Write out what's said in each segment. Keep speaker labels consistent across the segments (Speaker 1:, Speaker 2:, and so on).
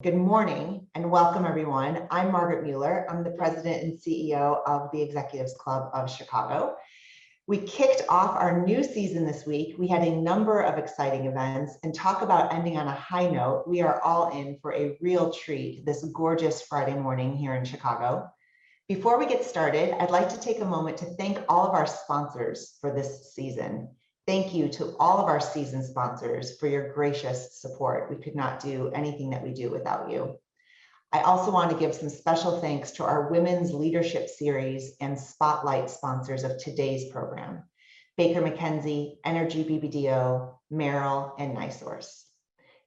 Speaker 1: Good morning and welcome everyone. I'm Margaret Mueller. I'm the president and CEO of the Executives Club of Chicago. We kicked off our new season this week. We had a number of exciting events, and talk about ending on a high note. We are all in for a real treat this gorgeous Friday morning here in Chicago. Before we get started, I'd like to take a moment to thank all of our sponsors for this season. Thank you to all of our season sponsors for your gracious support. We could not do anything that we do without you. I also want to give some special thanks to our Women's Leadership Series and Spotlight sponsors of today's program: Baker McKenzie, Energy BBDO, Merrill, and NiSource.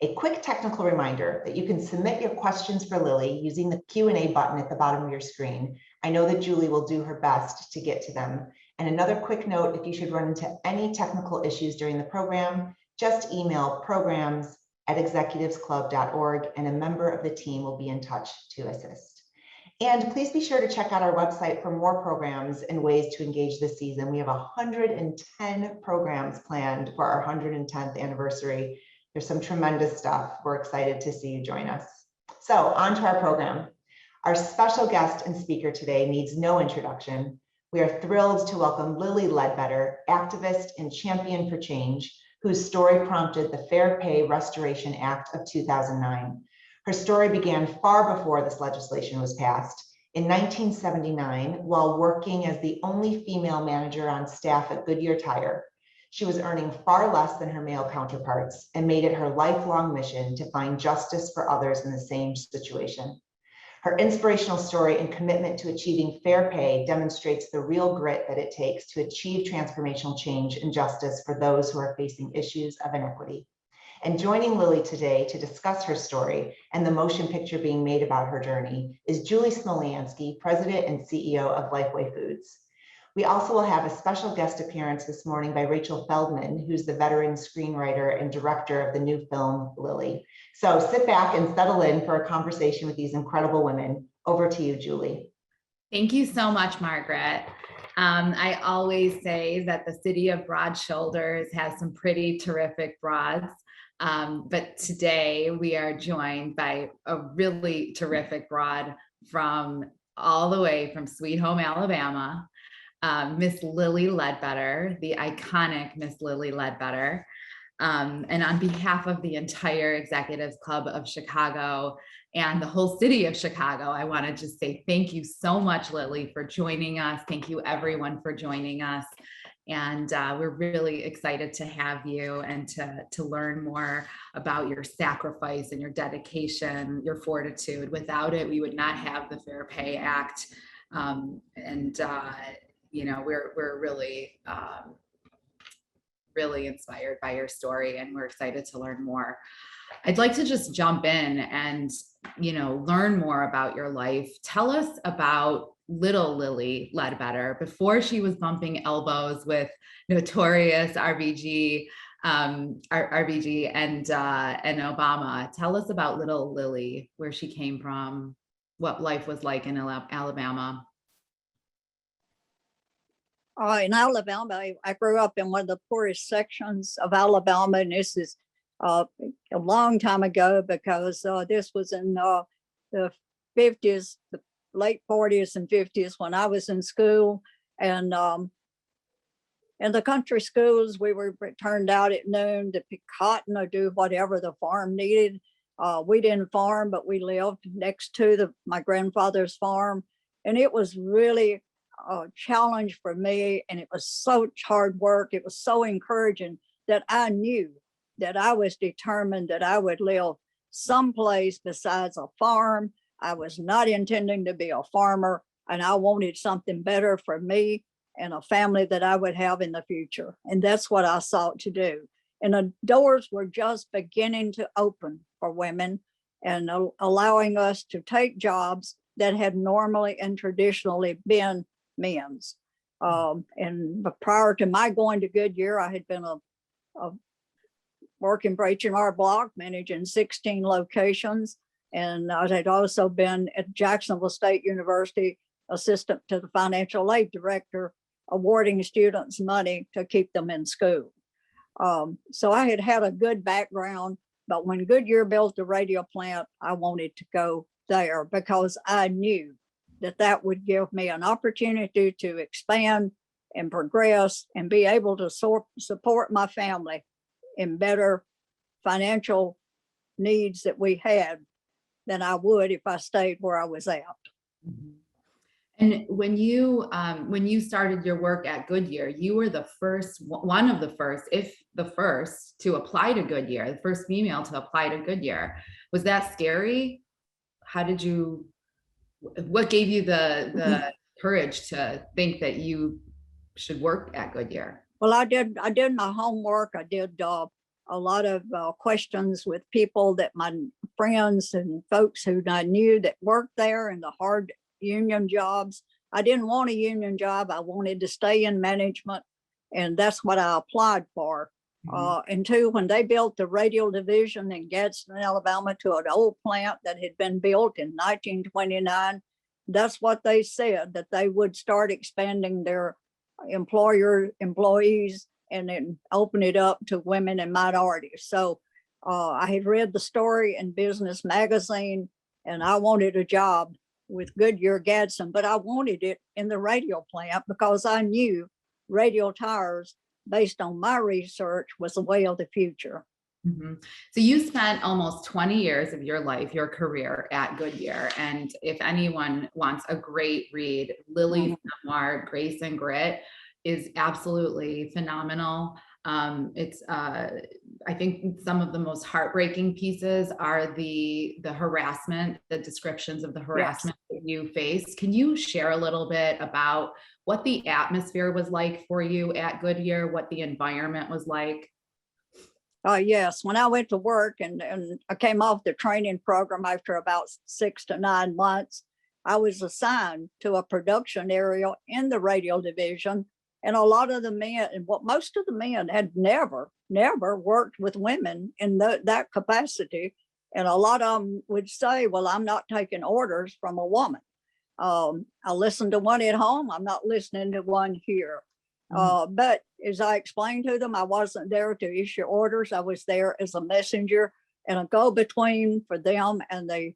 Speaker 1: A quick technical reminder that you can submit your questions for Lilly using the Q&A button at the bottom of your screen. I know that Julie will do her best to get to them. And another quick note, if you should run into any technical issues during the program, just email programs@executivesclub.org and a member of the team will be in touch to assist. And please be sure to check out our website for more programs and ways to engage this season. We have 110 programs planned for our 110th anniversary. There's some tremendous stuff. We're excited to see you join us. So on to our program. Our special guest and speaker today needs no introduction. We are thrilled to welcome Lilly Ledbetter, activist and champion for change, whose story prompted the Fair Pay Restoration Act of 2009. Her story began far before this legislation was passed. In 1979, while working as the only female manager on staff at Goodyear Tire, she was earning far less than her male counterparts and made it her lifelong mission to find justice for others in the same situation. Her inspirational story and commitment to achieving fair pay demonstrates the real grit that it takes to achieve transformational change and justice for those who are facing issues of inequity. And joining Lilly today to discuss her story and the motion picture being made about her journey is Julie Smolyansky, President and CEO of Lifeway Foods. We also will have a special guest appearance this morning by Rachel Feldman, who's the veteran screenwriter and director of the new film, Lilly. So sit back and settle in for a conversation with these incredible women. Over to you, Julie.
Speaker 2: Thank you so much, Margaret. I always say that the city of broad shoulders has some pretty terrific broads. But today we are joined by a really terrific broad from all the way from Sweet Home, Alabama. Miss Lilly Ledbetter, the iconic Miss Lilly Ledbetter. And on behalf of the entire Executives Club of Chicago and the whole city of Chicago, I want to just say thank you so much, Lilly, for joining us. Thank you, everyone, for joining us. And we're really excited to have you and to learn more about your sacrifice and your dedication, your fortitude. Without it, we would not have the Fair Pay Act. You know, we're really, really inspired by your story, and we're excited to learn more. I'd like to just jump in and, you know, learn more about your life. Tell us about little Lilly Ledbetter before she was bumping elbows with notorious RBG and Obama. Tell us about little Lilly, where she came from, what life was like in Alabama.
Speaker 3: In Alabama, I grew up in one of the poorest sections of Alabama, and this is a long time ago because this was in the 50s, the late 40s and 50s when I was in school. And in the country schools, we were turned out at noon to pick cotton or do whatever the farm needed. We didn't farm, but we lived next to my grandfather's farm, and it was really a challenge for me, and it was so hard work. It was so encouraging that I knew that I was determined that I would live someplace besides a farm. I was not intending to be a farmer, and I wanted something better for me and a family that I would have in the future. And that's what I sought to do. And the doors were just beginning to open for women and allowing us to take jobs that had normally and traditionally been men's. And prior to my going to Goodyear, I had been a working for H&R Block, managing 16 locations. And I had also been at Jacksonville State University, assistant to the financial aid director, awarding students money to keep them in school. So I had a good background But when Goodyear built the radio plant, I wanted to go there because I knew that that would give me an opportunity to expand and progress and be able to support my family in better financial needs that we had than I would if I stayed where I was at.
Speaker 2: Mhm. And when you started your work at Goodyear, you were the first, one of the first, if the first, to apply to Goodyear, the first female to apply to Goodyear. Was that scary? How did you, what gave you the courage to think that you should work at Goodyear?
Speaker 3: Well, I did my homework. I did a lot of questions with people that my friends and folks who I knew that worked there in the hard union jobs. I didn't want a union job. I wanted to stay in management, and that's what I applied for. And two, when they built the radio division in Gadsden, Alabama, to an old plant that had been built in 1929, that's what they said, that they would start expanding their employees and then open it up to women and minorities. So I had read the story in Business Magazine, and I wanted a job with Goodyear Gadsden, but I wanted it in the radio plant because I knew radial tires, based on my research, was the way of the future.
Speaker 2: Mm-hmm. So you spent almost 20 years of your life, your career at Goodyear. And if anyone wants a great read, Lilly's memoir, Grace and Grit, is absolutely phenomenal. It's I think some of the most heartbreaking pieces are the harassment, the descriptions of the harassment that you faced. Can you share a little bit about what the atmosphere was like for you at Goodyear, what the environment was like?
Speaker 3: Yes, when I went to work and I came off the training program after about 6 to 9 months, I was assigned to a production area in the radio division. And a lot of the men, and what most of the men had never worked with women in that capacity. And a lot of them would say, well, I'm not taking orders from a woman. I listened to one at home. I'm not listening to one here. But as I explained to them, I wasn't there to issue orders. I was there as a messenger and a go-between for them and the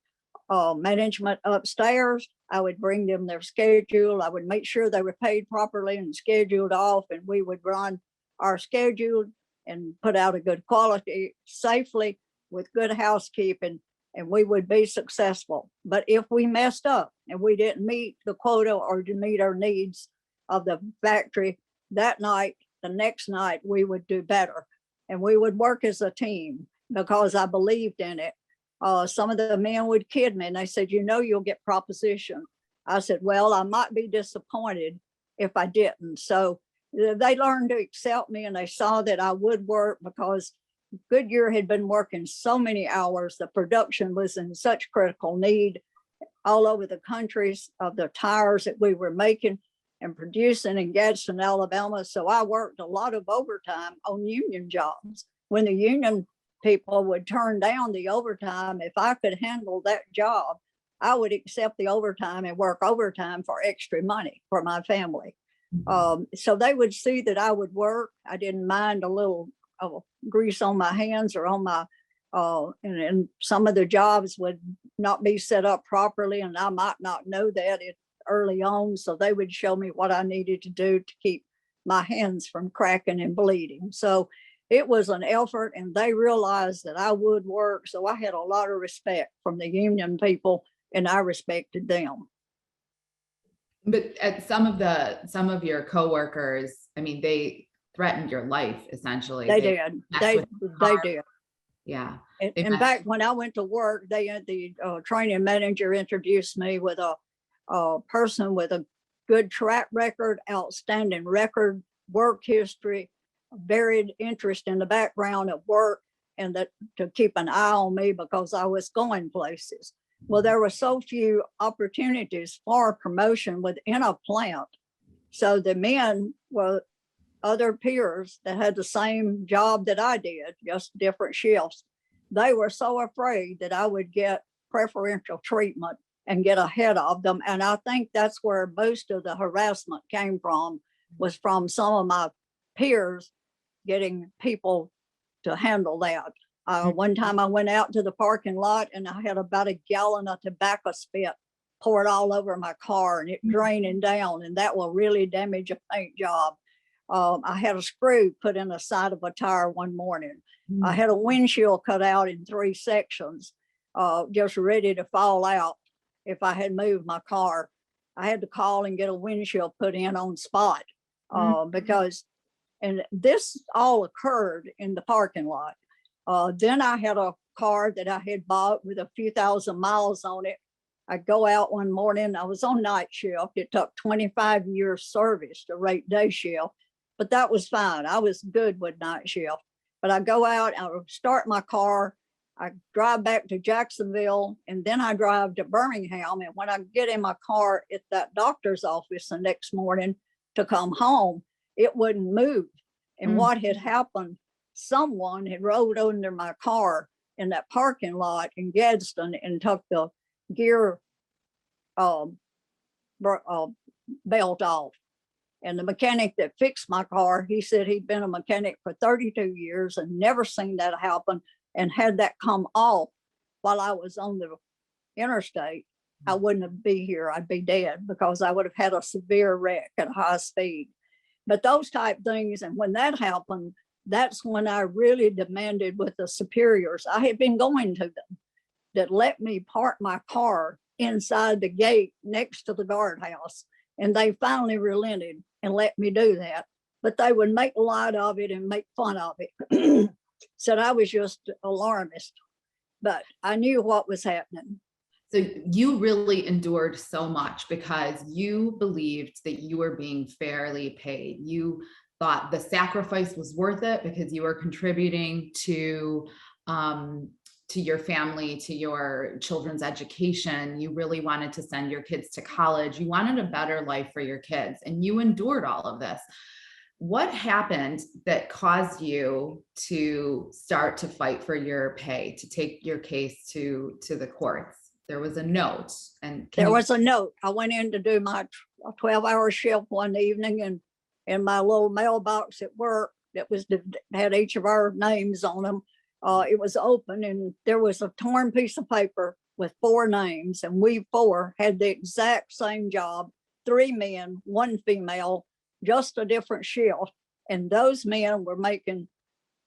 Speaker 3: management upstairs. I would bring them their schedule. I would make sure they were paid properly and scheduled off, and we would run our schedule and put out a good quality safely with good housekeeping, and we would be successful. But if we messed up and we didn't meet the quota or to meet our needs of the factory that night, the next night we would do better, and we would work as a team because I believed in it. Some of the men would kid me and they said, you know, you'll get proposition. I said, well, I might be disappointed if I didn't. So they learned to accept me, and they saw that I would work because Goodyear had been working so many hours. The production was in such critical need all over the countries of the tires that we were making and producing in Gadsden, Alabama. So I worked a lot of overtime on union jobs. When the union people would turn down the overtime, if I could handle that job, I would accept the overtime and work overtime for extra money for my family. So they would see that I would work. I didn't mind a little grease on my hands or on my, and some of the jobs would not be set up properly, and I might not know that early on. So they would show me what I needed to do to keep my hands from cracking and bleeding. So it was an effort, and they realized that I would work. So I had a lot of respect from the union people, and I respected them.
Speaker 2: But at some of your coworkers, I mean, they threatened your life essentially.
Speaker 3: They did. They did.
Speaker 2: Yeah.
Speaker 3: In fact, when I went to work, the training manager introduced me with a person with a good track record, outstanding record, work history, varied interest in the background of work, and that to keep an eye on me because I was going places. Well, there were so few opportunities for promotion within a plant. So the men were other peers that had the same job that I did, just different shifts. They were so afraid that I would get preferential treatment and get ahead of them. And I think that's where most of the harassment came from, was from some of my peers getting people to handle that. One time I went out to the parking lot and I had about a gallon of tobacco spit poured all over my car and it draining down, and that will really damage a paint job. I had a screw put in the side of a tire one morning. I had a windshield cut out in 3 sections, just ready to fall out if I had moved my car. I had to call and get a windshield put in on spot because, and this all occurred in the parking lot. Then I had a car that I had bought with a few thousand miles on it. I go out one morning, I was on night shift. It took 25 years service to rate day shift, but that was fine. I was good with night shift. But I go out, I start my car, I drive back to Jacksonville, and then I drive to Birmingham. And when I get in my car at that doctor's office the next morning to come home, it wouldn't move. And what had happened, someone had rolled under my car in that parking lot in Gadsden and took the gear belt off. And the mechanic that fixed my car, he said he'd been a mechanic for 32 years and never seen that happen. And had that come off while I was on the interstate, I wouldn't be here. I'd be dead because I would have had a severe wreck at high speed. But those type things, and when that happened, that's when I really demanded with the superiors. I had been going to them that let me park my car inside the gate next to the guardhouse. And they finally relented and let me do that. But they would make light of it and make fun of it. Said I was just alarmist, but I knew what was happening.
Speaker 2: So you really endured so much because you believed that you were being fairly paid. You thought the sacrifice was worth it because you were contributing to your family, to your children's education. You really wanted to send your kids to college. You wanted a better life for your kids, and you endured all of this. What happened that caused you to start to fight for your pay, to take your case to the courts? There was a note, and
Speaker 3: there was a note. I went in to do my 12-hour shift one evening, and in my little mailbox at work that had each of our names on them, it was open, and there was a torn piece of paper with 4 names, and we 4 had the exact same job, 3 men, 1 female, just a different shift. And those men were making,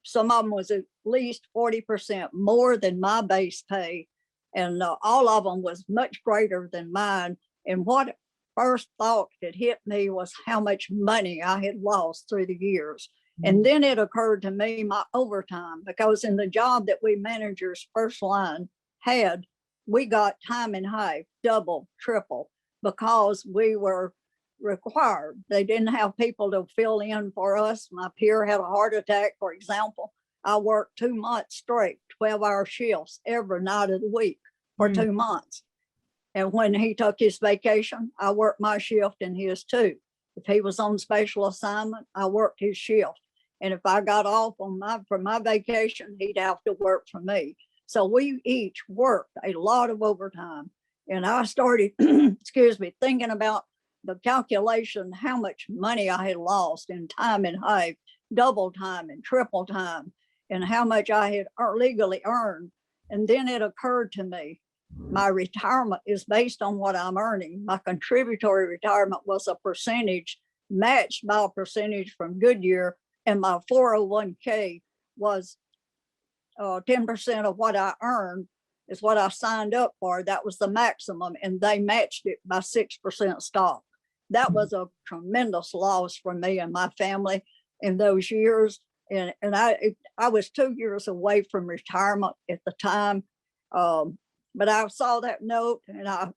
Speaker 3: some of them was at least 40% more than my base pay. And all of them was much greater than mine. And what first thought that hit me was how much money I had lost through the years. And then it occurred to me my overtime, because in the job that we managers first line had, we got time and half, double, triple, because we were required. They didn't have people to fill in for us. My peer had a heart attack, for example. I worked 2 months straight, 12-hour shifts every night of the week for 2 months. And when he took his vacation, I worked my shift and his too. If he was on special assignment, I worked his shift. And if I got off for my vacation, he'd have to work for me. So we each worked a lot of overtime. And I started, thinking about the calculation, how much money I had lost in time and half, double time and triple time, and how much I had legally earned. And then it occurred to me, my retirement is based on what I'm earning. My contributory retirement was a percentage matched by a percentage from Goodyear, and my 401k was 10% of what I earned is what I signed up for. That was the maximum, and they matched it by 6% stock. That was a tremendous loss for me and my family in those years. And I was 2 years away from retirement at the time. But I saw that note, and I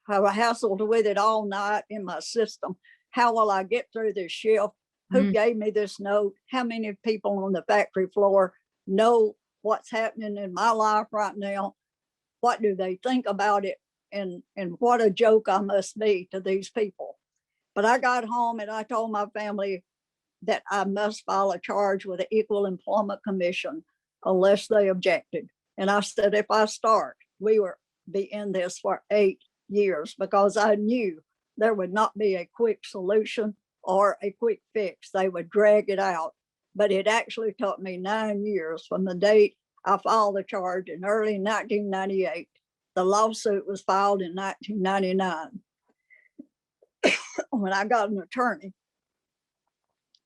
Speaker 3: hassled with it all night in my system. How will I get through this shift? Who gave me this note? How many people on the factory floor know what's happening in my life right now? What do they think about it? And what a joke I must be to these people. But I got home and I told my family that I must file a charge with the Equal Employment Commission unless they objected. And I said, if I start, we will be in this for 8 years, because I knew there would not be a quick solution or a quick fix. They would drag it out. but it actually took me 9 years from the date I filed the charge in early 1998. The lawsuit was filed in 1999. When I got an attorney,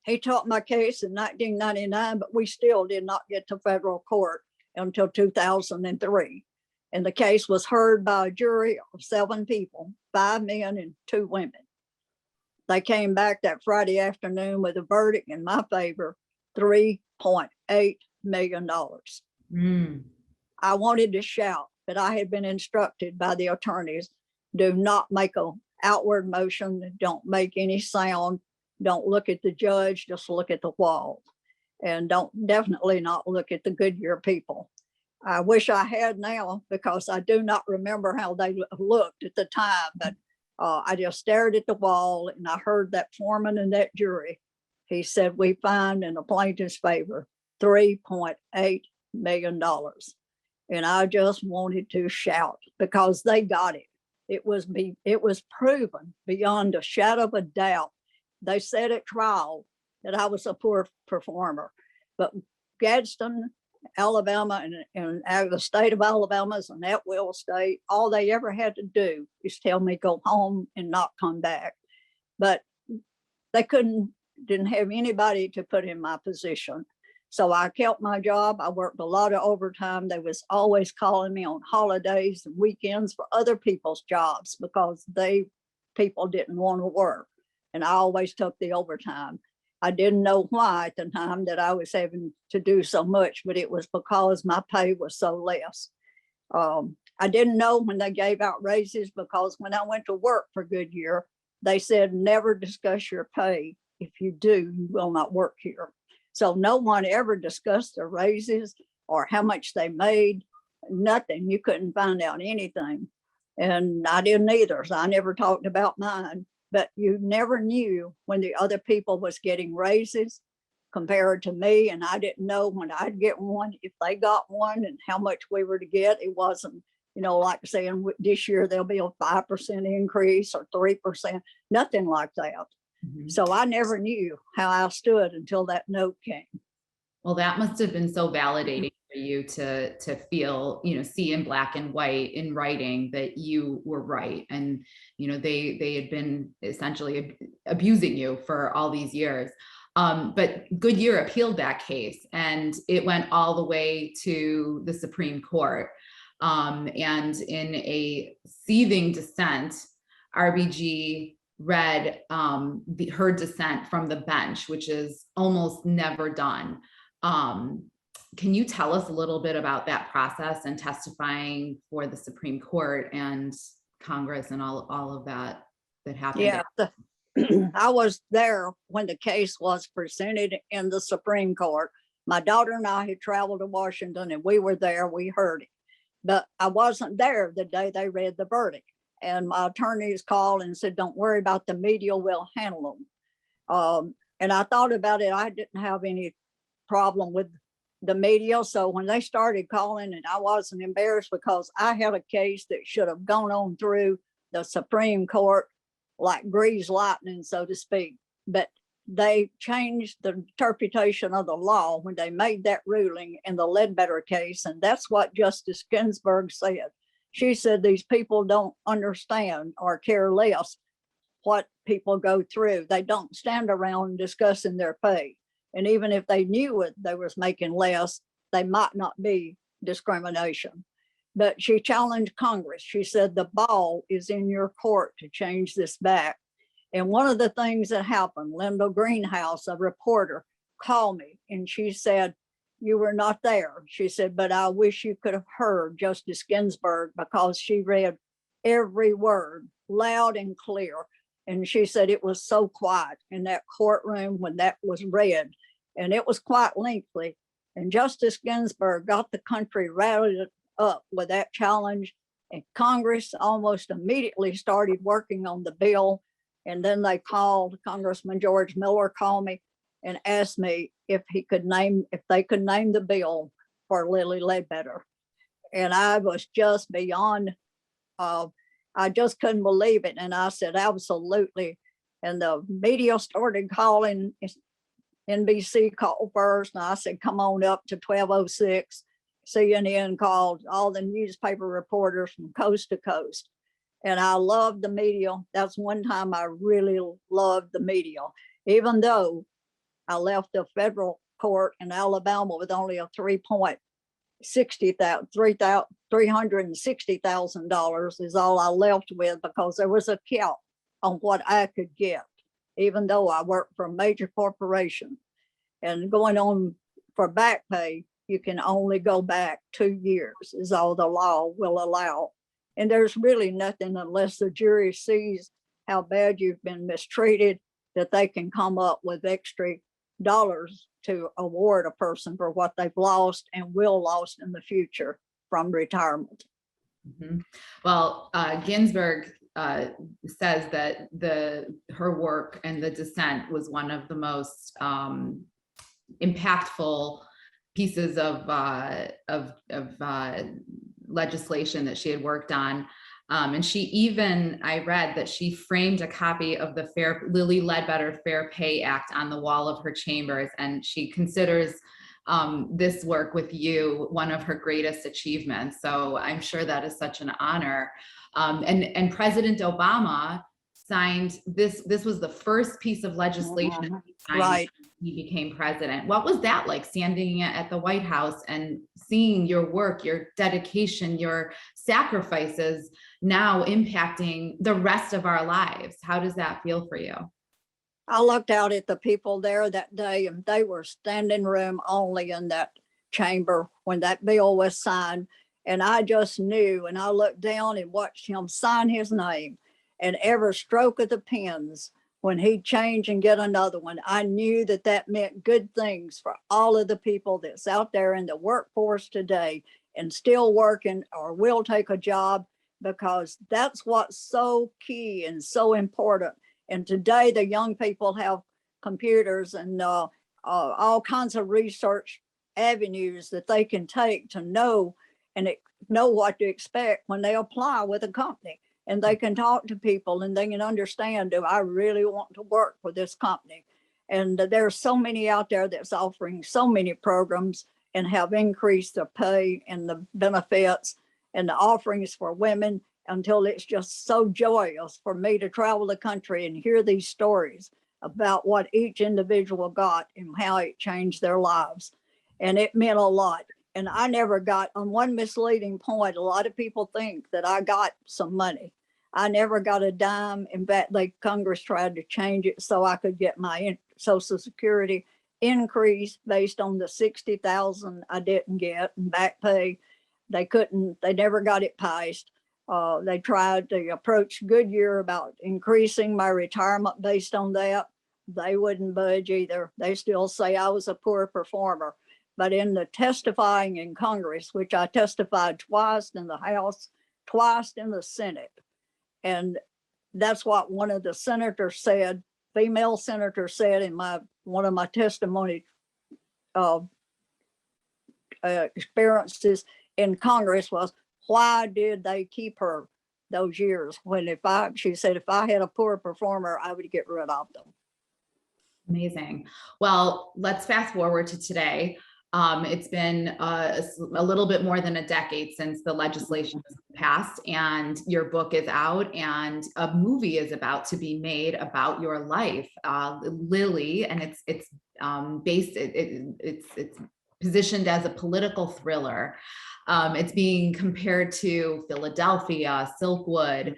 Speaker 3: he took my case in 1999, but we still did not get to federal court until 2003. And the case was heard by a jury of 7 people, 5 men and 2 women. They came back that Friday afternoon with a verdict in my favor, $3.8 million. I wanted to shout, but I had been instructed by the attorneys, do not make an outward motion, don't make any sound, don't look at the judge, just look at the wall. And definitely not look at the Goodyear people. I wish I had now, because I do not remember how they looked at the time, but I just stared at the wall and I heard that foreman and that jury. He said, we find in the plaintiff's favor $3.8 million. And I just wanted to shout because they got it. It was proven beyond a shadow of a doubt. They said at trial that I was a poor performer, but Gadsden, Alabama, and the state of Alabama is an at-will state. All they ever had to do is tell me go home and not come back. But they didn't have anybody to put in my position. So I kept my job. I worked a lot of overtime. They was always calling me on holidays and weekends for other people's jobs because people didn't want to work. And I always took the overtime. I didn't know why at the time that I was having to do so much, but it was because my pay was so less. I didn't know when they gave out raises because when I went to work for Goodyear, they said, never discuss your pay. If you do, you will not work here. So no one ever discussed their raises or how much they made, nothing. You couldn't find out anything. And I didn't either, so I never talked about mine. But you never knew when the other people was getting raises compared to me. And I didn't know when I'd get one, if they got one and how much we were to get. It wasn't, like saying this year there'll be a 5% increase or 3%, nothing like that. Mm-hmm. So I never knew how I stood until that note came.
Speaker 2: Well, that must have been so validating for you to feel, see in black and white in writing that you were right. And, they had been essentially abusing you for all these years. But Goodyear appealed that case and it went all the way to the Supreme Court. And in a seething dissent, RBG read her dissent from the bench, which is almost never done. Can you tell us a little bit about that process and testifying for the Supreme Court and Congress and all of that happened?
Speaker 3: Yeah, I was there when the case was presented in the Supreme Court. My daughter and I had traveled to Washington and we were there, we heard it. But I wasn't there the day they read the verdict. And my attorneys called and said, don't worry about the media, we'll handle them. And I thought about it, I didn't have any problem with the media. So when they started calling, and I wasn't embarrassed because I had a case that should have gone on through the Supreme Court like greased lightning, so to speak. But they changed the interpretation of the law when they made that ruling in the Ledbetter case. And that's what Justice Ginsburg said. She said, these people don't understand or care less what people go through. They don't stand around discussing their pay. And even if they knew it, they was making less, they might not be discrimination. But she challenged Congress. She said, the ball is in your court to change this back. And one of the things that happened, Linda Greenhouse, a reporter, called me and she said, you were not there. She said, but I wish you could have heard Justice Ginsburg because she read every word loud and clear. And she said it was so quiet in that courtroom when that was read. And it was quite lengthy. And Justice Ginsburg got the country rallied up with that challenge. And Congress almost immediately started working on the bill. And then they called, Congressman George Miller called me and asked me if they could name the bill for Lilly Ledbetter. And I was just beyond, I just couldn't believe it. And I said, absolutely. And the media started calling NBC called first, and I said, come on up to 1206. CNN called all the newspaper reporters from coast to coast. And I loved the media. That's one time I really loved the media, even though I left the federal court in Alabama with only a $360,000 is all I left with, because there was a cap on what I could get, even though I worked for a major corporation. And going on for back pay, you can only go back 2 years is all the law will allow. And there's really nothing, unless the jury sees how bad you've been mistreated, that they can come up with extra dollars to award a person for what they've lost and will lose in the future from retirement.
Speaker 2: Mm-hmm. Well, Ginsburg says that her work and the dissent was one of the most impactful pieces of legislation that she had worked on. And she even, I read that she framed a copy of the Lilly Ledbetter Fair Pay Act on the wall of her chambers. And she considers this work with you one of her greatest achievements. So I'm sure that is such an honor. And President Obama signed this. This was the first piece of legislation he signed
Speaker 3: Right.
Speaker 2: when he became president. What was that like, standing at the White House and seeing your work, your dedication, your sacrifices now impacting the rest of our lives? How does that feel for you?
Speaker 3: I looked out at the people there that day, and they were standing room only in that chamber when that bill was signed. And I just knew, and I looked down and watched him sign his name, and every stroke of the pens, when he'd change and get another one, I knew that that meant good things for all of the people that's out there in the workforce today and still working or will take a job, because that's what's so key and so important. And today the young people have computers and all kinds of research avenues that they can take to know what to expect when they apply with a company. And they can talk to people and they can understand, do I really want to work for this company? And there's so many out there that's offering so many programs and have increased the pay and the benefits and the offerings for women, until it's just so joyous for me to travel the country and hear these stories about what each individual got and how it changed their lives. And it meant a lot. And I never got, on one misleading point, a lot of people think that I got some money. I never got a dime. In fact, Congress tried to change it so I could get my Social Security increase based on the $60,000 I didn't get in back pay. They never got it passed. They tried to approach Goodyear about increasing my retirement based on that. They wouldn't budge either. They still say I was a poor performer. But in the testifying in Congress, which I testified twice in the House, twice in the Senate, and that's what one of the senators said, female senator said in one of my testimony experiences in Congress was, why did they keep her those years? She said, if I had a poor performer, I would get rid of them.
Speaker 2: Amazing. Well, let's fast forward to today. It's been a little bit more than a decade since the legislation was passed, and your book is out, and a movie is about to be made about your life, Lilly, and it's positioned as a political thriller. It's being compared to Philadelphia, Silkwood,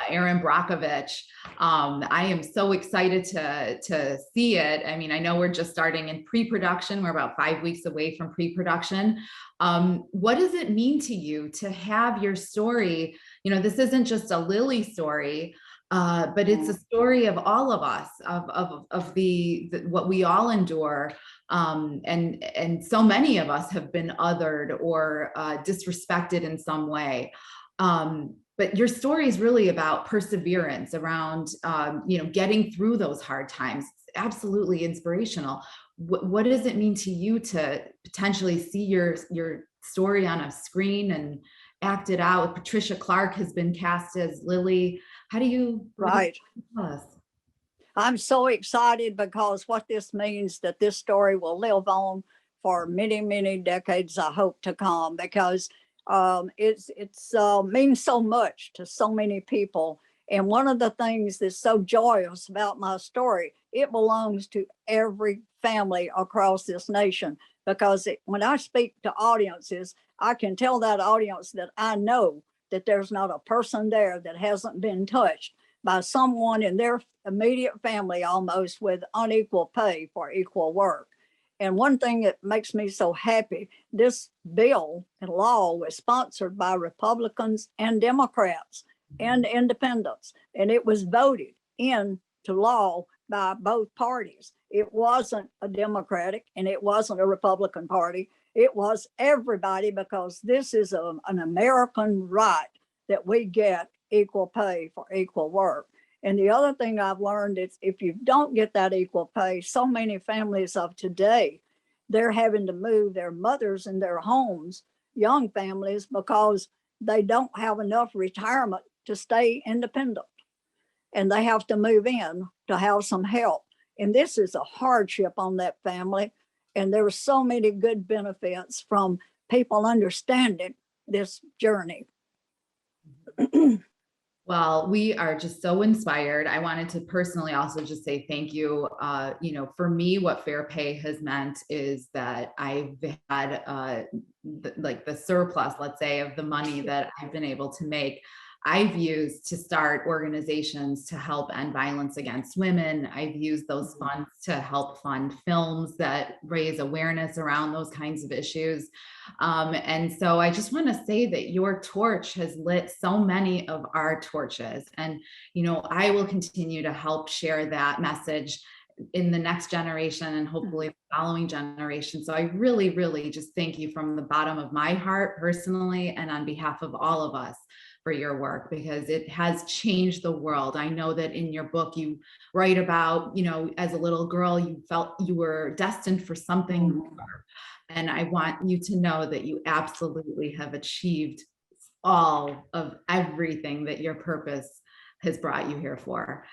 Speaker 2: Aaron Brockovich. I am so excited to see it. I mean, I know we're just starting in pre-production. We're about 5 weeks away from pre-production. What does it mean to you to have your story? You know, this isn't just a Lilly story, but it's a story of all of us, of the what we all endure. And so many of us have been othered or disrespected in some way. But your story is really about perseverance around, getting through those hard times. It's absolutely inspirational. What does it mean to you to potentially see your story on a screen and act it out? Patricia Clark has been cast as Lilly. How do you?
Speaker 3: Right.
Speaker 2: Tell us?
Speaker 3: I'm so excited because what this means that this story will live on for many, many decades, I hope, to come, because it's means so much to so many people. And one of the things that's so joyous about my story, it belongs to every family across this nation, because when I speak to audiences, I can tell that audience that I know that there's not a person there that hasn't been touched by someone in their immediate family almost with unequal pay for equal work. And one thing that makes me so happy, this bill and law was sponsored by Republicans and Democrats and independents, and it was voted into law by both parties. It wasn't a Democratic and it wasn't a Republican party. It was everybody, because this is an American right that we get equal pay for equal work. And the other thing I've learned is if you don't get that equal pay, so many families of today, they're having to move their mothers in their homes, young families, because they don't have enough retirement to stay independent. And they have to move in to have some help. And this is a hardship on that family. And there are so many good benefits from people understanding this journey.
Speaker 2: Well, we are just so inspired. I wanted to personally also just say thank you. For me, what fair pay has meant is that I've had the surplus, let's say, of the money that I've been able to make, I've used to start organizations to help end violence against women. I've used those funds to help fund films that raise awareness around those kinds of issues. And so I just want to say that your torch has lit so many of our torches. And, I will continue to help share that message in the next generation and hopefully the following generation. So I really, really just thank you from the bottom of my heart personally and on behalf of all of us for your work, because it has changed the world. I know that in your book you write about, as a little girl, you felt you were destined for something more. And I want you to know that you absolutely have achieved all of everything that your purpose has brought you here for.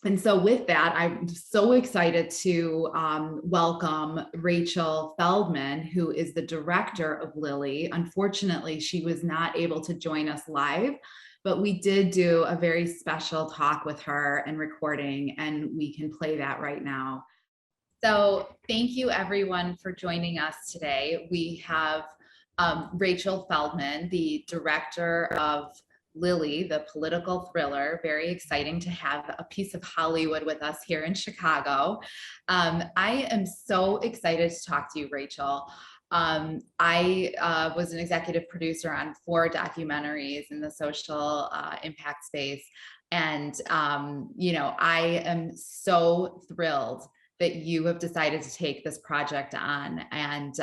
Speaker 2: And so with that, I'm so excited to welcome Rachel Feldman, who is the director of Lilly. Unfortunately, she was not able to join us live, but we did do a very special talk with her and recording, and we can play that right now. So thank you everyone for joining us today. We have Rachel Feldman, the director of Lilly, the political thriller. Very exciting to have a piece of Hollywood with us here in Chicago. I am so excited to talk to you, Rachel. I was an executive producer on 4 documentaries in the social impact space. And, I am so thrilled that you have decided to take this project on. And,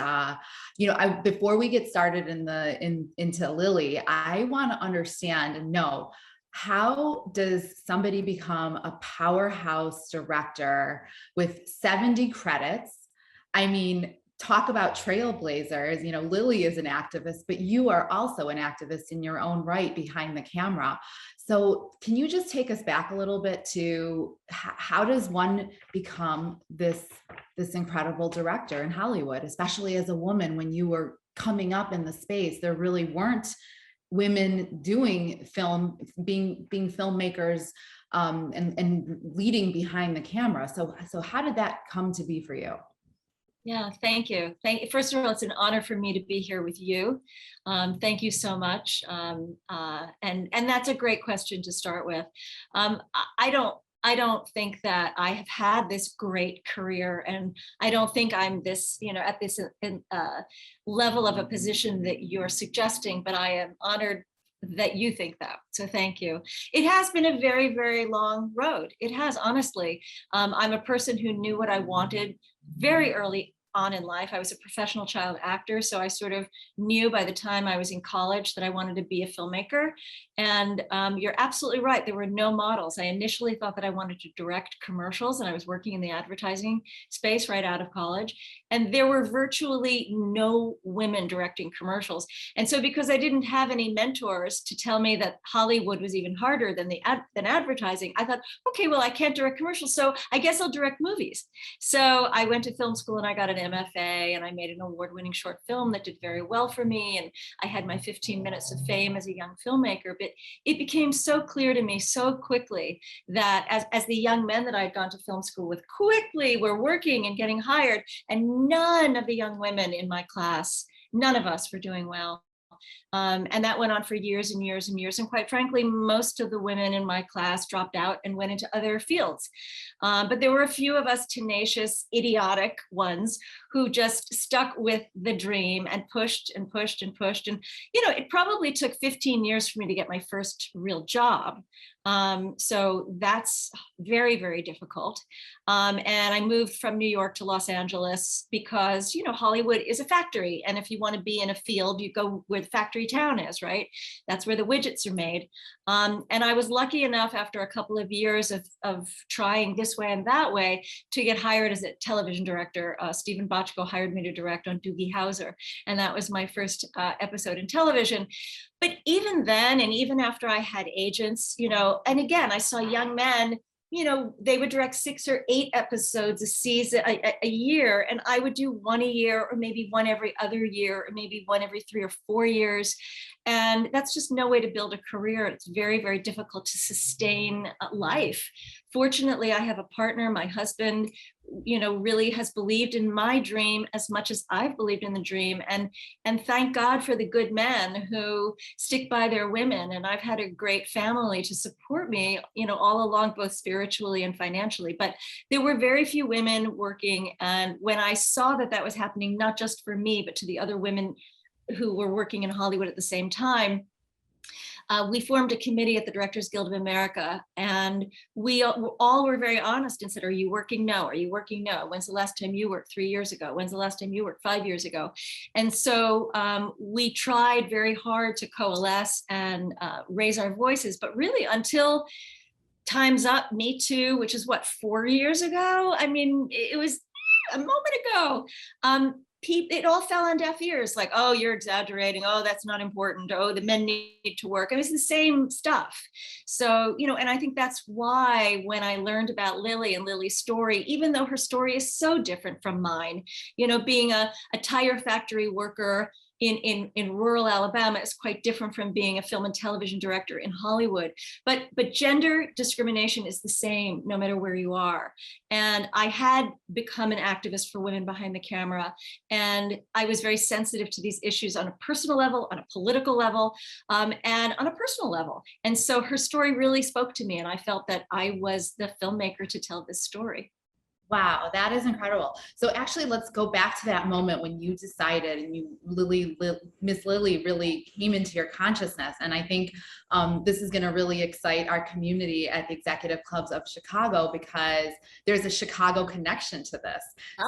Speaker 2: before we get started into Lilly, I want to understand and know, how does somebody become a powerhouse director with 70 credits? I mean, talk about trailblazers. Lilly is an activist, but you are also an activist in your own right behind the camera. So can you just take us back a little bit to how does one become this incredible director in Hollywood, especially as a woman? When you were coming up in the space, there really weren't women doing film, being filmmakers and leading behind the camera. So how did that come to be for you?
Speaker 4: Yeah, thank you. First of all, it's an honor for me to be here with you. Thank you so much. And that's a great question to start with. I don't think that I have had this great career, and I don't think I'm this, at this level of a position that you're suggesting, but I am honored that you think that. So thank you. It has been a very, very long road. It has, honestly. I'm a person who knew what I wanted very early on in life. I was a professional child actor, so I sort of knew by the time I was in college that I wanted to be a filmmaker. And you're absolutely right. There were no models. I initially thought that I wanted to direct commercials, and I was working in the advertising space right out of college. And there were virtually no women directing commercials. And so because I didn't have any mentors to tell me that Hollywood was even harder than than advertising, I thought, okay, well, I can't direct commercials, so I guess I'll direct movies. So I went to film school and I got an MFA, and I made an award-winning short film that did very well for me. And I had my 15 minutes of fame as a young filmmaker. But it became so clear to me so quickly that as the young men that I had gone to film school with quickly were working and getting hired, and none of the young women in my class, none of us were doing well. And that went on for years and years and years. And quite frankly, most of the women in my class dropped out and went into other fields. But there were a few of us tenacious, idiotic ones who just stuck with the dream and pushed and pushed and pushed. And, it probably took 15 years for me to get my first real job. So that's very, very difficult. And I moved from New York to Los Angeles because, Hollywood is a factory. And if you want to be in a field, you go where the factory town is, right? That's where the widgets are made. And I was lucky enough after a couple of years of trying this way and that way to get hired as a television director. Stephen Bochco hired me to direct on Doogie Howser. And that was my first episode in television. But even then, and even after I had agents, and again, I saw young men, they would direct 6 or 8 episodes a season, a year, and I would do one a year, or maybe one every other year, or maybe one every 3 or 4 years. And that's just no way to build a career. It's very, very difficult to sustain life. Fortunately, I have a partner, my husband, really has believed in my dream as much as I've believed in the dream. And thank God for the good men who stick by their women. And I've had a great family to support me, all along, both spiritually and financially. But there were very few women working. And when I saw that was happening, not just for me, but to the other women who were working in Hollywood at the same time, we formed a committee at the Directors Guild of America, and we all were very honest and said, are you working? No. Are you working? No. When's the last time you worked? 3 years ago. When's the last time you worked? 5 years ago. And so we tried very hard to coalesce and raise our voices, but really until Time's Up, Me Too, which is 4 years ago? I mean, it was a moment ago. It all fell on deaf ears, like, oh, you're exaggerating. Oh, that's not important. Oh, the men need to work. It was the same stuff. So, and I think that's why when I learned about Lilly and Lilly's story, even though her story is so different from mine, being a tire factory worker in rural Alabama is quite different from being a film and television director in Hollywood. But gender discrimination is the same no matter where you are. And I had become an activist for women behind the camera. And I was very sensitive to these issues on a personal level, on a political level, and on a personal level. And so her story really spoke to me. And I felt that I was the filmmaker to tell this story.
Speaker 2: Wow, that is incredible. So actually, let's go back to that moment when you decided and Miss Lilly really came into your consciousness. And I think this is going to really excite our community at the Executive Clubs of Chicago, because there's a Chicago connection to this.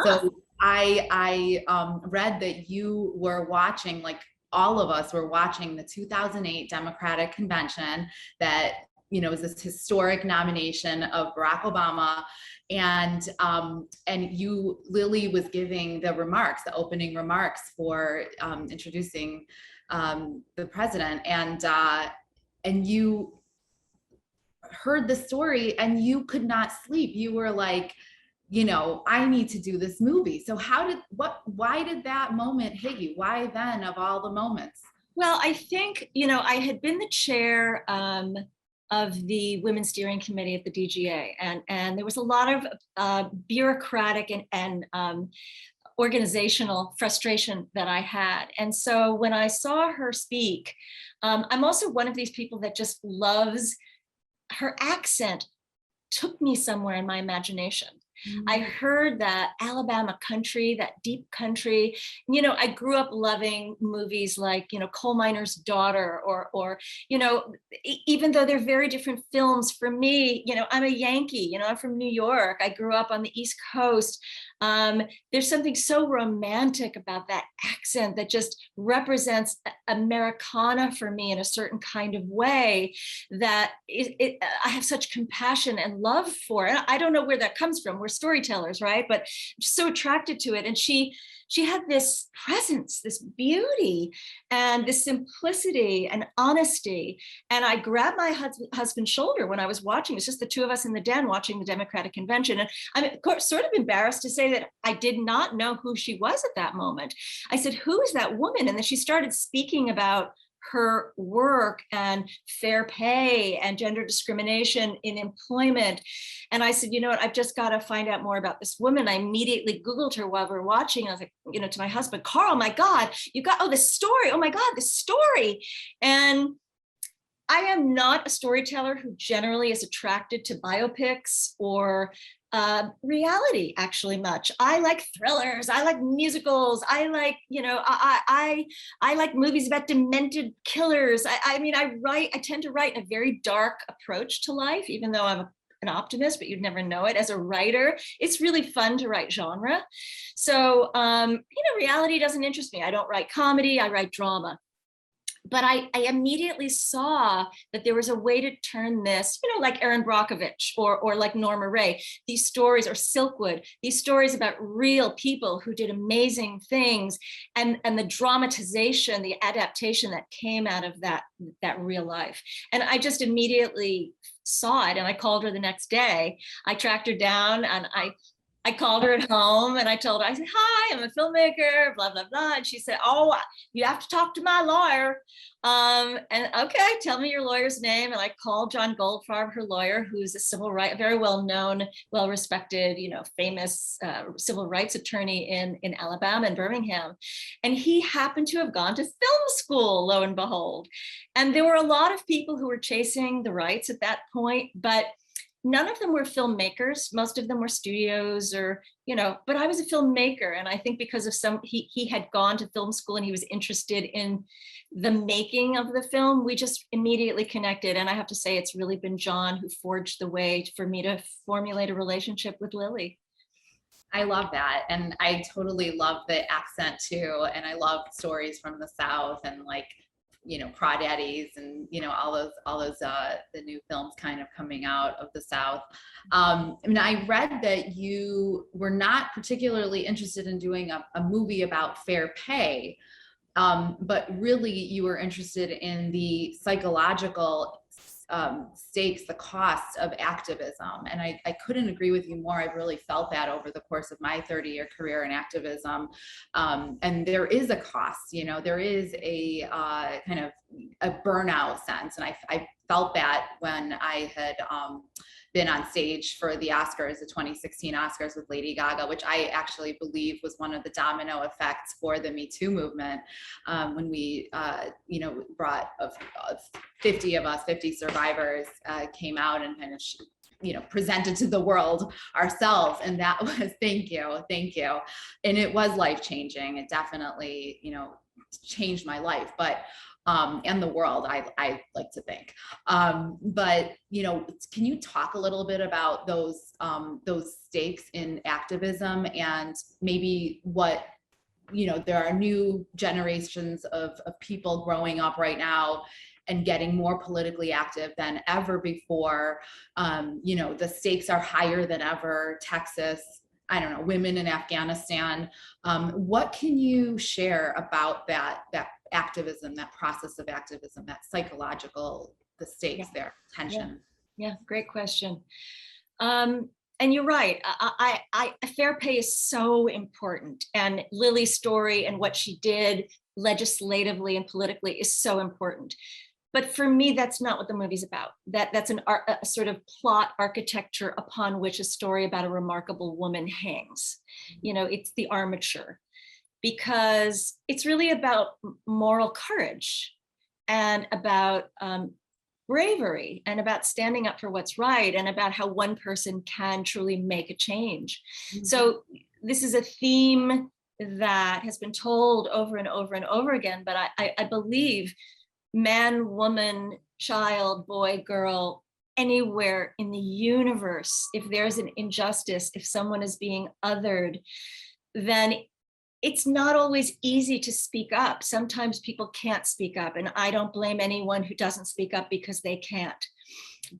Speaker 2: So I read that you were watching, like all of us were watching, the 2008 Democratic Convention that, was this historic nomination of Barack Obama. And you, Lilly, was giving the opening remarks for introducing the president, and you heard the story and you could not sleep. You were like, I need to do this movie. So why did that moment hit you? Why then, of all the moments?
Speaker 4: Well, I think, I had been the chair of the Women's Steering Committee at the DGA. And there was a lot of bureaucratic and organizational frustration that I had. And so when I saw her speak, I'm also one of these people that just loves her accent. Took me somewhere in my imagination. I heard that Alabama country, that deep country. I grew up loving movies like, Coal Miner's Daughter, or even though they're very different films, for me, I'm a Yankee, I'm from New York. I grew up on the East Coast. There's something so romantic about that accent that just represents Americana for me in a certain kind of way that I have such compassion and love for. And I don't know where that comes from. We're storytellers, right? But I'm just so attracted to it. And she had this presence, this beauty, and this simplicity and honesty. And I grabbed my husband's shoulder when I was watching. It's just the two of us in the den watching the Democratic Convention. And I'm of course sort of embarrassed to say that I did not know who she was at that moment. I said, "Who is that woman?" And then she started speaking about her work and fair pay and gender discrimination in employment. And I said, you know what, I've just got to find out more about this woman. I immediately Googled her while we were watching. I was like, you know, to my husband, "Carl, my God, you got, oh, this story. Oh my God, this story." And I am not a storyteller who generally is attracted to biopics or reality actually much. I like thrillers. I like musicals. I like, you know, I like movies about demented killers. I tend to write in a very dark approach to life, even though I'm an optimist, but you'd never know it. As a writer, it's really fun to write genre. So, reality doesn't interest me. I don't write comedy, I write drama. But I immediately saw that there was a way to turn this, like Erin Brockovich or like Norma Ray, these stories, or Silkwood, these stories about real people who did amazing things, and the dramatization, the adaptation that came out of that real life. And I just immediately saw it, and I called her the next day. I tracked her down, and I called her at home, and I told her, I said, "Hi, I'm a filmmaker, blah, blah, blah." And she said, "Oh, you have to talk to my lawyer." And okay, tell me your lawyer's name. And I called John Goldfarb, her lawyer, who's a very well-known, well-respected, famous civil rights attorney in Alabama and Birmingham. And he happened to have gone to film school, lo and behold. And there were a lot of people who were chasing the rights at that point, but none of them were filmmakers. Most of them were studios but I was a filmmaker. And I think because of he had gone to film school and he was interested in the making of the film, we just immediately connected. And I have to say, it's really been John who forged the way for me to formulate a relationship with Lilly.
Speaker 2: I love that. And I totally love the accent too. And I love stories from the South and crawdaddies and all those the new films kind of coming out of the South. I read that you were not particularly interested in doing a movie about fair pay, but really you were interested in the psychological stakes, the costs of activism. And I couldn't agree with you more. I've really felt that over the course of my 30-year career in activism. And there is a cost, there is a kind of a burnout sense. And I felt that when I had been on stage for the Oscars, the 2016 Oscars with Lady Gaga, which I actually believe was one of the domino effects for the Me Too movement, when we, brought 50 survivors came out and kind of presented to the world ourselves. And that was, thank you. And it was life-changing. It definitely, changed my life, but and the world, I like to think. But can you talk a little bit about those stakes in activism, and maybe what, there are new generations of people growing up right now and getting more politically active than ever before. The stakes are higher than ever. Texas, I don't know, women in Afghanistan. What can you share about that activism, that process of activism, that psychological, the stakes there, tension?
Speaker 4: Yeah, great question. And you're right. Fair pay is so important, and Lilly's story and what she did legislatively and politically is so important. But for me, that's not what the movie's about. That's a sort of plot architecture upon which a story about a remarkable woman hangs. It's the armature, because it's really about moral courage and about bravery and about standing up for what's right and about how one person can truly make a change. Mm-hmm. So this is a theme that has been told over and over and over again, but I believe man, woman, child, boy, girl, anywhere in the universe, if there's an injustice, if someone is being othered, then it's not always easy to speak up. Sometimes people can't speak up, and I don't blame anyone who doesn't speak up because they can't.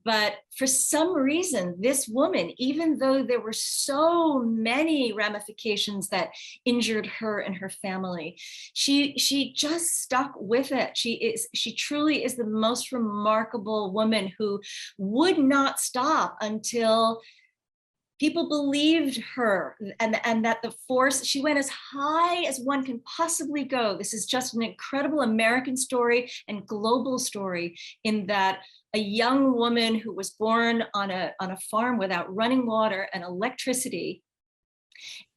Speaker 4: But for some reason, this woman, even though there were so many ramifications that injured her and her family, she just stuck with it. She truly is the most remarkable woman who would not stop until people believed her, and that the force, she went as high as one can possibly go. This is just an incredible American story and global story, in that a young woman who was born on a farm without running water and electricity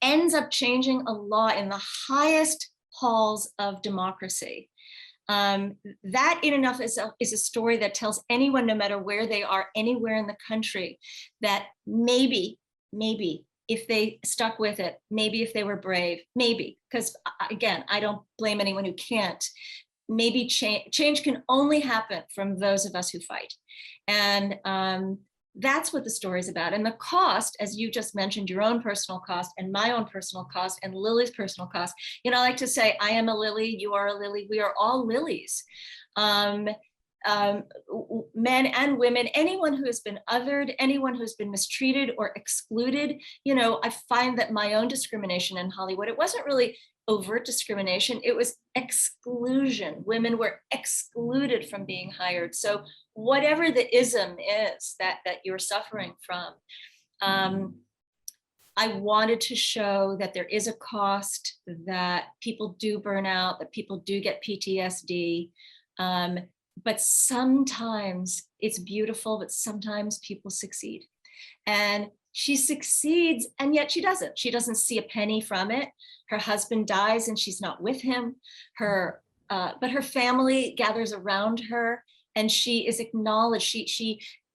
Speaker 4: ends up changing a law in the highest halls of democracy. That in and of itself is a story that tells anyone, no matter where they are, anywhere in the country, that maybe if they stuck with it, maybe if they were brave, maybe, because again, I don't blame anyone who can't. Maybe change can only happen from those of us who fight. And that's what the story is about. And the cost, as you just mentioned, your own personal cost and my own personal cost and Lily's personal cost. You know, I like to say, I am a Lily, you are a Lily, we are all Lilies. Men and women, anyone who has been othered, anyone who's been mistreated or excluded. You know, I find that my own discrimination in Hollywood, it wasn't really overt discrimination, it was exclusion. Women were excluded from being hired. So whatever the ism is that you're suffering from, I wanted to show that there is a cost, that people do burn out, that people do get PTSD. But sometimes it's beautiful, but sometimes people succeed. And she succeeds, and yet she doesn't. She doesn't see a penny from it. Her husband dies and she's not with him. But her family gathers around her, and she is acknowledged.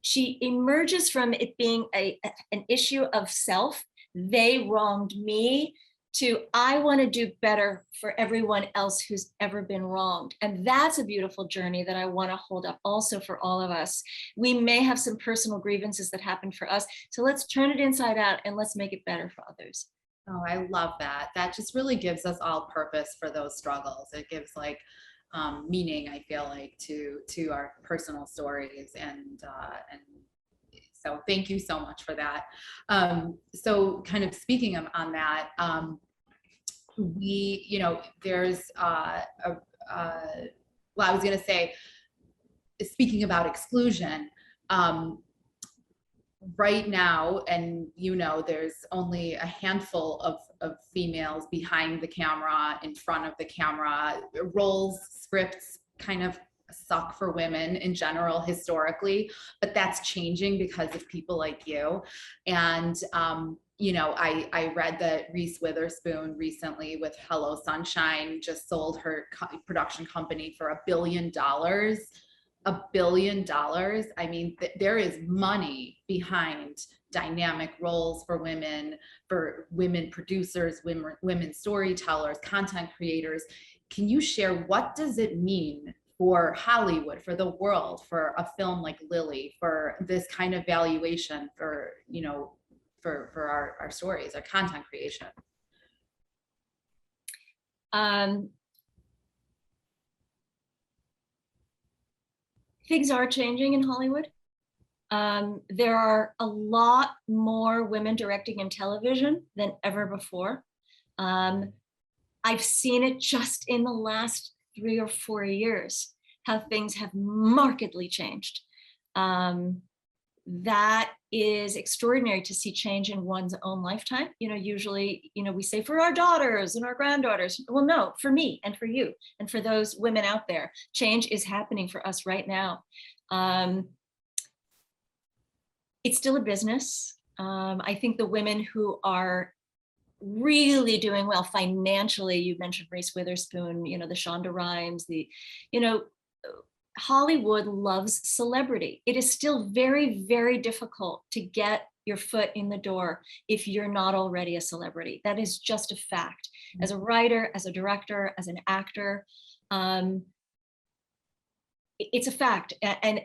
Speaker 4: She emerges from it being an issue of self. They wronged me, to I want to do better for everyone else who's ever been wronged. And that's a beautiful journey that I want to hold up also for all of us. We may have some personal grievances that happen for us, so let's turn it inside out and let's make it better for others.
Speaker 2: Oh, I love that. That just really gives us all purpose for those struggles. It gives like meaning, I feel like, to our personal stories, and so thank you so much for that. So kind of speaking on that, we, you know, there's well, I was going to say, speaking about exclusion, right now, and you know, there's only a handful of females behind the camera, in front of the camera. Roles, scripts kind of suck for women in general historically, but that's changing because of people like you. And you know, I read that Reese Witherspoon recently with Hello Sunshine just sold her production company for $1 billion. $1 billion. I mean, there is money behind dynamic roles for women producers, women storytellers, content creators. Can you share, what does it mean for Hollywood, for the world, for a film like Lily, for this kind of valuation, for, you know, for our stories, our content creation?
Speaker 4: Things are changing in Hollywood. There are a lot more women directing in television than ever before. I've seen it just in the last 3 or 4 years, how things have markedly changed. That is extraordinary to see change in one's own lifetime. You know, usually, you know, we say for our daughters and our granddaughters. Well, no, for me and for you and for those women out there, change is happening for us right now. It's still a business. I think the women who are really doing well financially, you mentioned Reese Witherspoon, you know, the Shonda Rhimes, you know, Hollywood loves celebrity. It is still very, very difficult to get your foot in the door if you're not already a celebrity. That is just a fact. As a writer, as a director, as an actor, it's a fact. And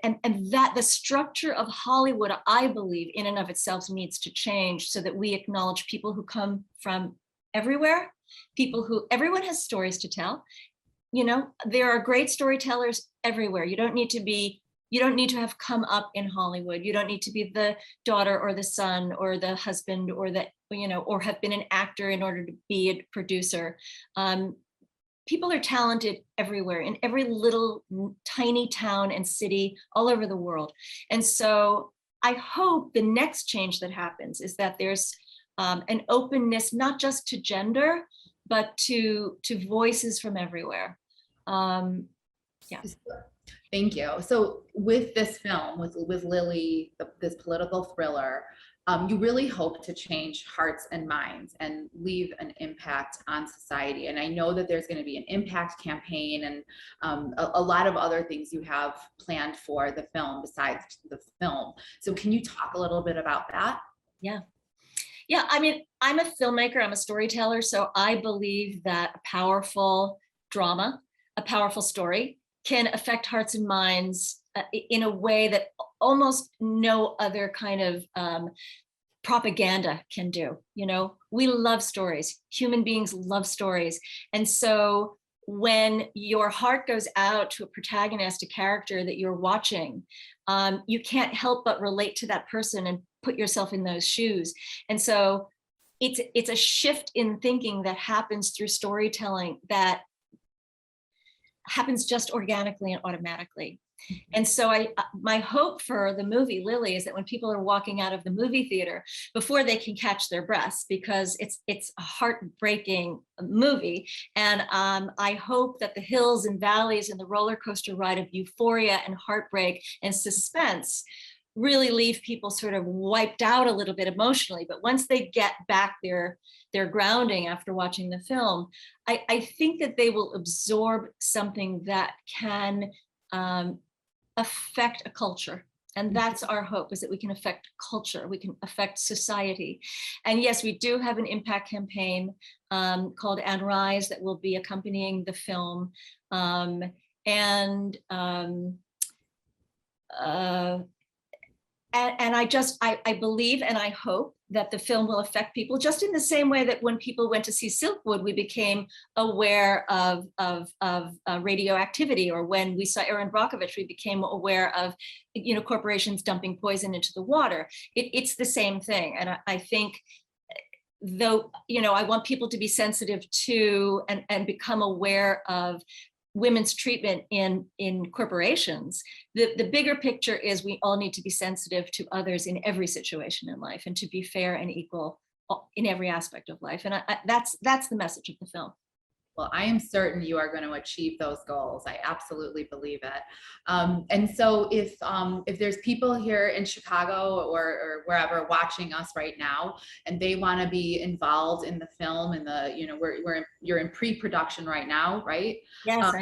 Speaker 4: that the structure of Hollywood, I believe, in and of itself needs to change so that we acknowledge people who come from everywhere, everyone has stories to tell. You know, there are great storytellers everywhere. You don't need to have come up in Hollywood. You don't need to be the daughter or the son or the husband or or have been an actor in order to be a producer. People are talented everywhere, in every little tiny town and city all over the world. And so I hope the next change that happens is that there's an openness, not just to gender, but to voices from everywhere. Yeah.
Speaker 2: Thank you. So with this film, with Lilly, this political thriller, you really hope to change hearts and minds and leave an impact on society. And I know that there's going to be an impact campaign and a lot of other things you have planned for the film besides the film. So can you talk a little bit about that?
Speaker 4: Yeah. Yeah, I mean, I'm a filmmaker, I'm a storyteller, so I believe that a powerful drama, a powerful story can affect hearts and minds in a way that almost no other kind of propaganda can do. You know, we love stories. Human beings love stories. And so when your heart goes out to a protagonist, a character that you're watching, you can't help but relate to that person and put yourself in those shoes. And so it's a shift in thinking that happens through storytelling that happens just organically and automatically. And so my hope for the movie Lilly is that when people are walking out of the movie theater, before they can catch their breaths, because it's a heartbreaking movie. And I hope that the hills and valleys and the roller coaster ride of euphoria and heartbreak and suspense really leave people sort of wiped out a little bit emotionally. But once they get back their grounding after watching the film, I think that they will absorb something that can affect a culture. And that's our hope, is that we can affect culture, we can affect society. And yes, we do have an impact campaign called And Rise that will be accompanying the film. And I believe and I hope that the film will affect people just in the same way that when people went to see Silkwood, we became aware of radioactivity, or when we saw Erin Brockovich, we became aware of, you know, corporations dumping poison into the water. It's the same thing. And I think, though, you know, I want people to be sensitive to and become aware of women's treatment in corporations. The bigger picture is we all need to be sensitive to others in every situation in life, and to be fair and equal in every aspect of life. And that's the message of the film.
Speaker 2: Well, I am certain you are going to achieve those goals. I absolutely believe it. And so if there's people here in Chicago or wherever watching us right now, and they want to be involved in the film, and you're in pre-production right now, right?
Speaker 4: Yes,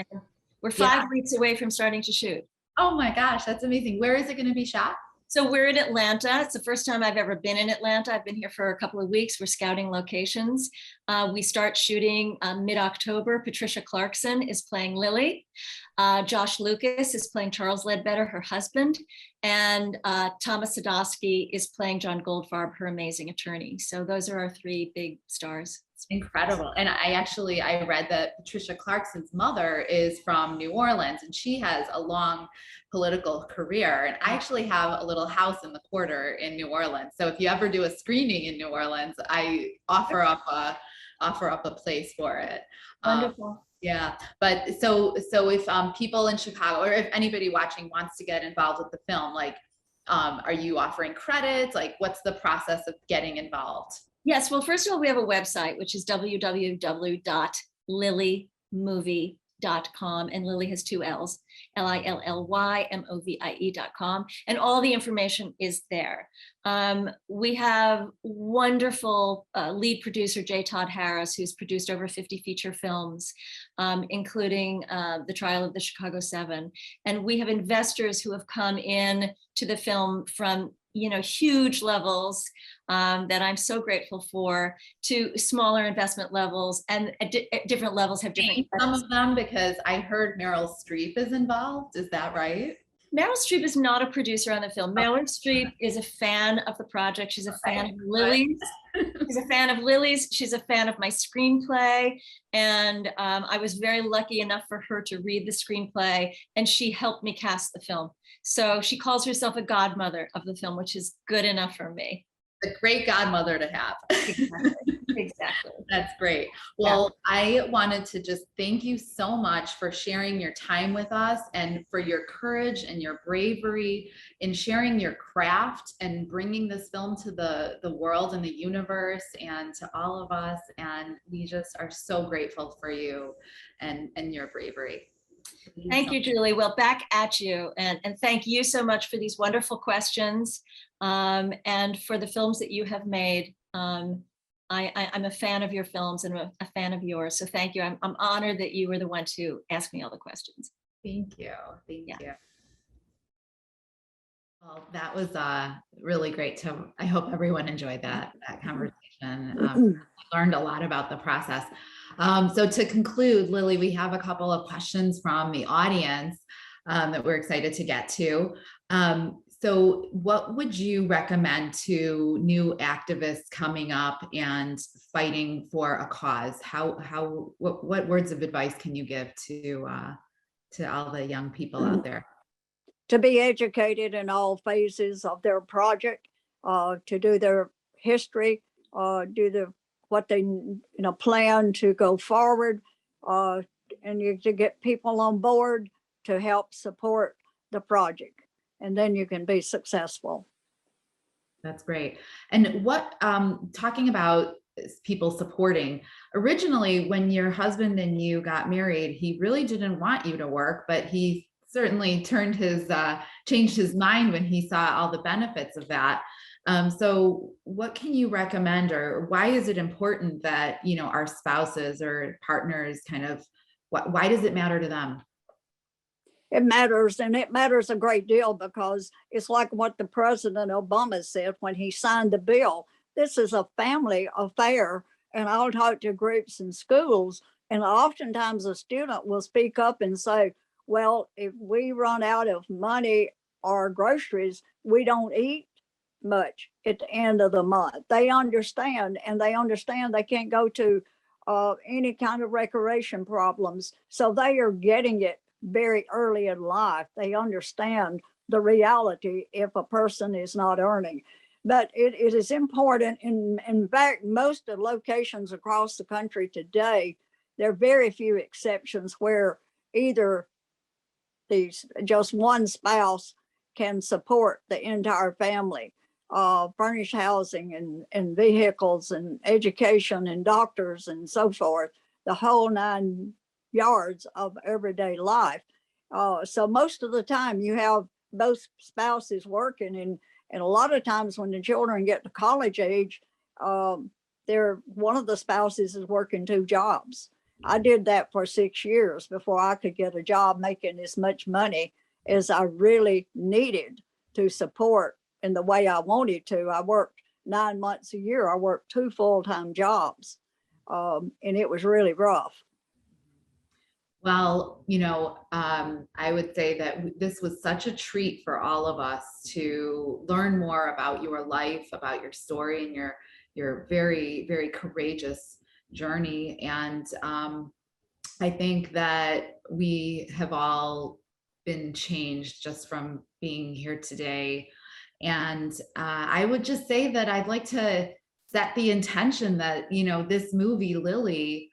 Speaker 4: we're 5 weeks away from starting to shoot.
Speaker 2: Oh my gosh, that's amazing. Where is it going to be shot?
Speaker 4: So we're in Atlanta. It's the first time I've ever been in Atlanta. I've been here for a couple of weeks. We're scouting locations. We start shooting mid-October. Patricia Clarkson is playing Lilly. Josh Lucas is playing Charles Ledbetter, her husband. And Thomas Sadowski is playing John Goldfarb, her amazing attorney. So those are our 3 big stars.
Speaker 2: Incredible. And I read that Patricia Clarkson's mother is from New Orleans, and she has a long political career. And I actually have a little house in the quarter in New Orleans. So if you ever do a screening in New Orleans, I offer up a place for it.
Speaker 4: Wonderful.
Speaker 2: Yeah. But so if people in Chicago, or if anybody watching wants to get involved with the film, like, are you offering credits? Like, what's the process of getting involved?
Speaker 4: Yes, well, first of all, we have a website, which is www.lillymovie.com, and Lilly has 2 L's, LILLYMOVIE.com, and all the information is there. We have wonderful lead producer J. Todd Harris, who's produced over 50 feature films, including The Trial of the Chicago 7. And we have investors who have come in to the film from huge levels that I'm so grateful for, to smaller investment levels, and at different levels have different.
Speaker 2: Some of them, because I heard Meryl Streep is involved. Is that right?
Speaker 4: Meryl Streep is not a producer on the film. Meryl Streep is a fan of the project. She's a fan of Lily's. She's a fan of Lily's. She's a fan of my screenplay. And I was very lucky enough for her to read the screenplay, and she helped me cast the film. So she calls herself a godmother of the film, which is good enough for me.
Speaker 2: A great godmother to have.
Speaker 4: Exactly.
Speaker 2: That's great. Well, I wanted to just thank you so much for sharing your time with us, and for your courage and your bravery in sharing your craft and bringing this film to the world and the universe and to all of us. And we just are so grateful for you and your bravery.
Speaker 4: Thank you, Julie. Well, back at you. And thank you so much for these wonderful questions, and for the films that you have made. I'm a fan of your films and a fan of yours. So thank you. I'm honored that you were the one to ask me all the questions.
Speaker 2: Thank you. Thank you. Well, that was really great I hope everyone enjoyed that conversation. Learned a lot about the process. So to conclude, Lily, we have a couple of questions from the audience that we're excited to get to. So what would you recommend to new activists coming up and fighting for a cause? What words of advice can you give to all the young people out there?
Speaker 3: To be educated in all phases of their project, to do their history, do what they plan to go forward, and to get people on board to help support the project. And then you can be successful.
Speaker 2: That's great. And what, talking about people supporting, originally when your husband and you got married, he really didn't want you to work, but he certainly changed his mind when he saw all the benefits of that. So what can you recommend, or why is it important that, our spouses or partners why does it matter to them?
Speaker 3: It matters, and it matters a great deal, because it's like what the President Obama said when he signed the bill. This is a family affair, and I'll talk to groups in schools, and oftentimes a student will speak up and say, well, if we run out of money or groceries, we don't eat much at the end of the month. They understand, and they understand they can't go to any kind of recreation problems. So they are getting it very early in life. They understand the reality if a person is not earning. But it is important. In fact, most of the locations across the country today, there are very few exceptions where either just one spouse can support the entire family. Furnished housing and vehicles and education and doctors and so forth, the whole 9 yards of everyday life. So most of the time you have both spouses working, and a lot of times when the children get to college age, one of the spouses is working 2 jobs. I did that for 6 years before I could get a job making as much money as I really needed to support in the way I wanted to. I worked 9 months a year. I worked 2 full-time jobs, and it was really rough.
Speaker 2: Well, I would say that this was such a treat for all of us to learn more about your life, about your story, and your very, very courageous journey. And I think that we have all been changed just from being here today. And I would just say that I'd like to set the intention that, this movie, Lily,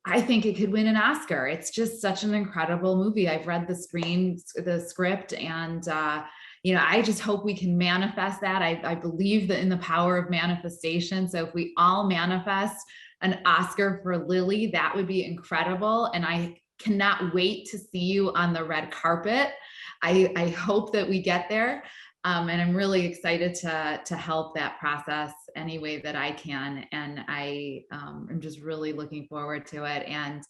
Speaker 2: I think it could win an Oscar. It's just such an incredible movie. I've read the script, and I just hope we can manifest that. I believe that in the power of manifestation. So if we all manifest an Oscar for Lily, that would be incredible. And I cannot wait to see you on the red carpet. I hope that we get there. And I'm really excited to help that process any way that I can. And I'm just really looking forward to it. And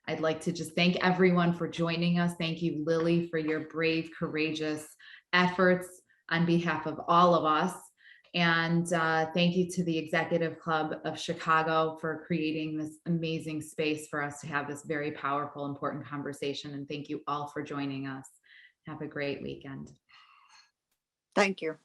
Speaker 2: I'd like to just thank everyone for joining us. Thank you, Lily, for your brave, courageous efforts on behalf of all of us. And thank you to the Executive Club of Chicago for creating this amazing space for us to have this very powerful, important conversation. And thank you all for joining us. Have a great weekend.
Speaker 3: Thank you.